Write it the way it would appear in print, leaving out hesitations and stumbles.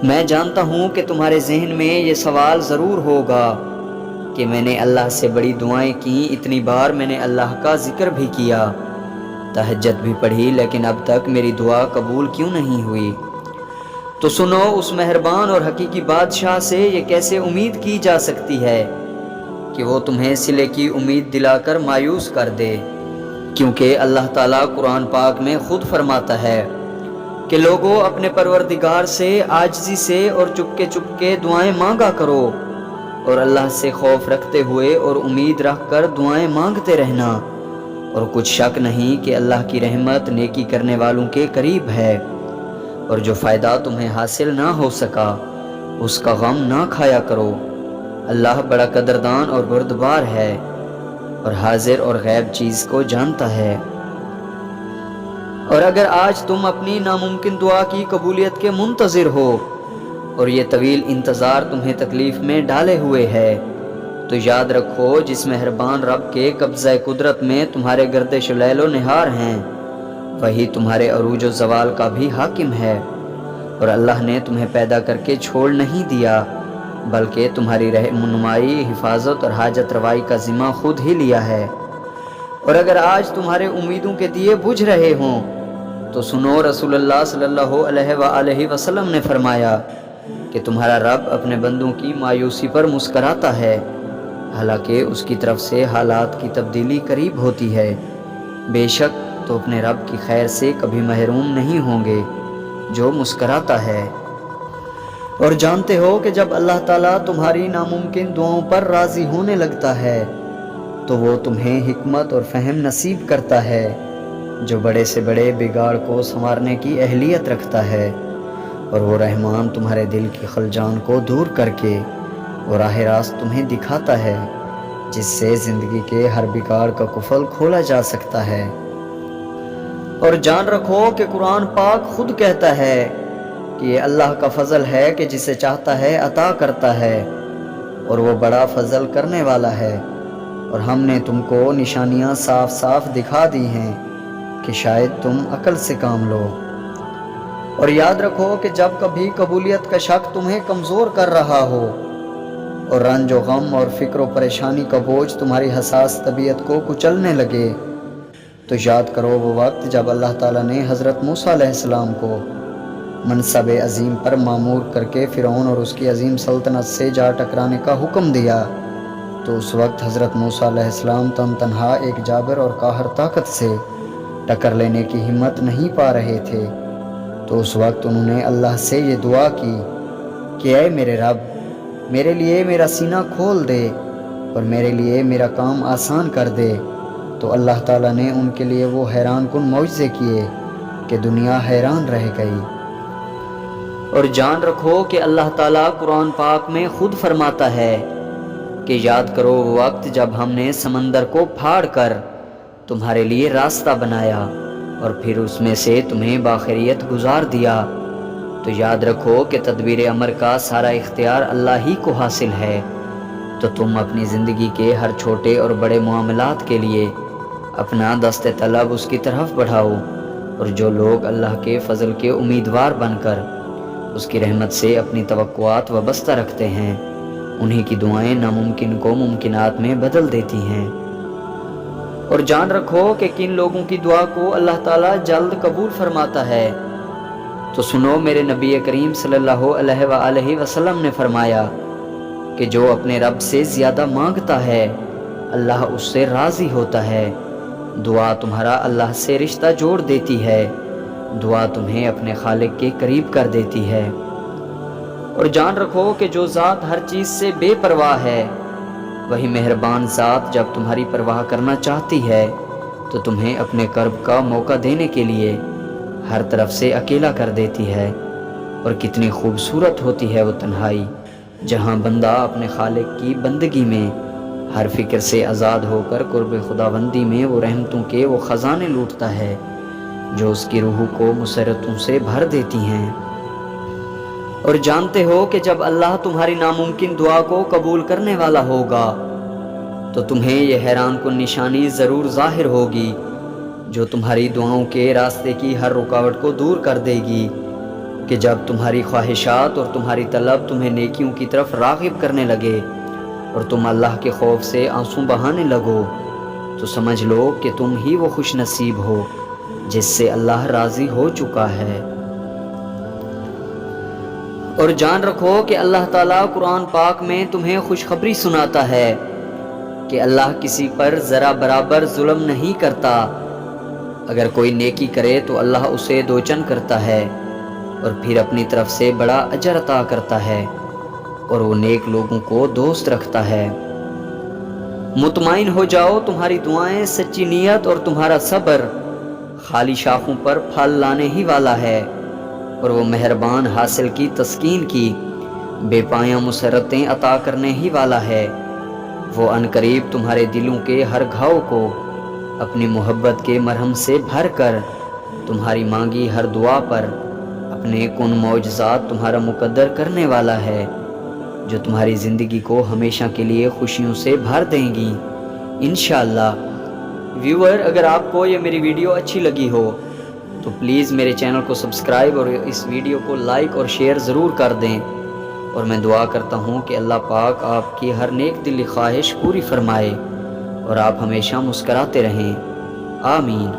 میں جانتا ہوں کہ تمہارے ذہن میں یہ سوال ضرور ہوگا کہ میں نے اللہ سے بڑی دعائیں کی، اتنی بار میں نے اللہ کا ذکر بھی کیا، تہجد بھی پڑھی، لیکن اب تک میری دعا قبول کیوں نہیں ہوئی؟ تو سنو، اس مہربان اور حقیقی بادشاہ سے یہ کیسے امید کی جا سکتی ہے کہ وہ تمہیں صلے کی امید دلا کر مایوس کر دے، کیونکہ اللہ تعالیٰ قرآن پاک میں خود فرماتا ہے کہ لوگوں اپنے پروردگار سے عاجزی سے اور چپ کے دعائیں مانگا کرو، اور اللہ سے خوف رکھتے ہوئے اور امید رکھ کر دعائیں مانگتے رہنا، اور کچھ شک نہیں کہ اللہ کی رحمت نیکی کرنے والوں کے قریب ہے، اور جو فائدہ تمہیں حاصل نہ ہو سکا اس کا غم نہ کھایا کرو۔ اللہ بڑا قدردان اور بردبار ہے، اور حاضر اور غیب چیز کو جانتا ہے۔ اور اگر آج تم اپنی ناممکن دعا کی قبولیت کے منتظر ہو اور یہ طویل انتظار تمہیں تکلیف میں ڈالے ہوئے ہے، تو یاد رکھو جس مہربان رب کے قبضہ قدرت میں تمہارے گردش و لیل و نہار ہیں، وہی تمہارے عروج و زوال کا بھی حاکم ہے، اور اللہ نے تمہیں پیدا کر کے چھوڑ نہیں دیا، بلکہ تمہاری رہنمائی، حفاظت اور حاجت روائی کا ذمہ خود ہی لیا ہے۔ اور اگر آج تمہارے امیدوں کے دیے بجھ رہے ہوں تو سنو، رسول اللہ صلی اللہ علیہ وآلہ وسلم نے فرمایا کہ تمہارا رب اپنے بندوں کی مایوسی پر مسکراتا ہے، حالانکہ اس کی طرف سے حالات کی تبدیلی قریب ہوتی ہے۔ بے شک تو اپنے رب کی خیر سے کبھی محروم نہیں ہوں گے جو مسکراتا ہے۔ اور جانتے ہو کہ جب اللہ تعالیٰ تمہاری ناممکن دعاؤں پر راضی ہونے لگتا ہے تو وہ تمہیں حکمت اور فہم نصیب کرتا ہے، جو بڑے سے بڑے بگاڑ کو سنوارنے کی اہلیت رکھتا ہے، اور وہ رحمان تمہارے دل کی خلجان کو دور کر کے وہ راہ راست تمہیں دکھاتا ہے جس سے زندگی کے ہر بگاڑ کا قفل کھولا جا سکتا ہے۔ اور جان رکھو کہ قرآن پاک خود کہتا ہے کہ یہ اللہ کا فضل ہے کہ جسے چاہتا ہے عطا کرتا ہے، اور وہ بڑا فضل کرنے والا ہے۔ اور ہم نے تم کو نشانیاں صاف صاف دکھا دی ہیں کہ شاید تم عقل سے کام لو۔ اور یاد رکھو کہ جب کبھی قبولیت کا شک تمہیں کمزور کر رہا ہو اور رنج و غم اور فکر و پریشانی کا بوجھ تمہاری حساس طبیعت کو کچلنے لگے، تو یاد کرو وہ وقت جب اللہ تعالیٰ نے حضرت موسیٰ علیہ السلام کو منصب عظیم پر مامور کر کے فرعون اور اس کی عظیم سلطنت سے جا ٹکرانے کا حکم دیا۔ تو اس وقت حضرت موسیٰ علیہ السلام تنہا ایک جابر اور قاہر طاقت سے ٹکر لینے کی ہمت نہیں پا رہے تھے۔ تو اس وقت انہوں نے اللہ سے یہ دعا کی کہ اے میرے رب، میرے لیے میرا سینہ کھول دے اور میرے لیے میرا کام آسان کر دے۔ تو اللہ تعالیٰ نے ان کے لیے وہ حیران کن معجزے کیے کہ دنیا حیران رہ گئی۔ اور جان رکھو کہ اللہ تعالیٰ قرآن پاک میں خود فرماتا ہے کہ یاد کرو وہ وقت جب ہم نے سمندر کو پھاڑ کر تمہارے لیے راستہ بنایا اور پھر اس میں سے تمہیں باخیریت گزار دیا۔ تو یاد رکھو کہ تدبیر امر کا سارا اختیار اللہ ہی کو حاصل ہے۔ تو تم اپنی زندگی کے ہر چھوٹے اور بڑے معاملات کے لیے اپنا دست طلب اس کی طرف بڑھاؤ، اور جو لوگ اللہ کے فضل کے امیدوار بن کر اس کی رحمت سے اپنی توقعات وابستہ رکھتے ہیں، انہی کی دعائیں ناممکن کو ممکنات میں بدل دیتی ہیں۔ اور جان رکھو کہ کن لوگوں کی دعا کو اللہ تعالیٰ جلد قبول فرماتا ہے۔ تو سنو، میرے نبی کریم صلی اللہ علیہ وآلہ وسلم نے فرمایا کہ جو اپنے رب سے زیادہ مانگتا ہے اللہ اس سے راضی ہوتا ہے۔ دعا تمہارا اللہ سے رشتہ جوڑ دیتی ہے، دعا تمہیں اپنے خالق کے قریب کر دیتی ہے۔ اور جان رکھو کہ جو ذات ہر چیز سے بے پرواہ ہے، وہی مہربان ذات جب تمہاری پرواہ کرنا چاہتی ہے تو تمہیں اپنے کرب کا موقع دینے کے لیے ہر طرف سے اکیلا کر دیتی ہے۔ اور کتنی خوبصورت ہوتی ہے وہ تنہائی جہاں بندہ اپنے خالق کی بندگی میں ہر فکر سے آزاد ہو کر قرب خداوندی میں وہ رحمتوں کے وہ خزانے لوٹتا ہے جو اس کی روح کو مسرتوں سے بھر دیتی ہیں۔ اور جانتے ہو کہ جب اللہ تمہاری ناممکن دعا کو قبول کرنے والا ہوگا تو تمہیں یہ حیران کن نشانی ضرور ظاہر ہوگی جو تمہاری دعاؤں کے راستے کی ہر رکاوٹ کو دور کر دے گی۔ کہ جب تمہاری خواہشات اور تمہاری طلب تمہیں نیکیوں کی طرف راغب کرنے لگے اور تم اللہ کے خوف سے آنسو بہانے لگو تو سمجھ لو کہ تم ہی وہ خوش نصیب ہو جس سے اللہ راضی ہو چکا ہے۔ اور جان رکھو کہ اللہ تعالیٰ قرآن پاک میں تمہیں خوشخبری سناتا ہے کہ اللہ کسی پر ذرا برابر ظلم نہیں کرتا۔ اگر کوئی نیکی کرے تو اللہ اسے دوچن کرتا ہے اور پھر اپنی طرف سے بڑا اجر عطا کرتا ہے، اور وہ نیک لوگوں کو دوست رکھتا ہے۔ مطمئن ہو جاؤ، تمہاری دعائیں، سچی نیت اور تمہارا صبر خالی شاخوں پر پھل لانے ہی والا ہے، اور وہ مہربان حاصل کی تسکین کی بے پایاں مسرتیں عطا کرنے ہی والا ہے۔ وہ عنقریب تمہارے دلوں کے ہر گھاؤ کو اپنی محبت کے مرہم سے بھر کر تمہاری مانگی ہر دعا پر اپنے کن معجزات تمہارا مقدر کرنے والا ہے، جو تمہاری زندگی کو ہمیشہ کے لیے خوشیوں سے بھر دیں گی انشاءاللہ۔ ویور، اگر آپ کو یہ میری ویڈیو اچھی لگی ہو تو پلیز میرے چینل کو سبسکرائب اور اس ویڈیو کو لائک اور شیئر ضرور کر دیں، اور میں دعا کرتا ہوں کہ اللہ پاک آپ کی ہر نیک دلی خواہش پوری فرمائے اور آپ ہمیشہ مسکراتے رہیں، آمین۔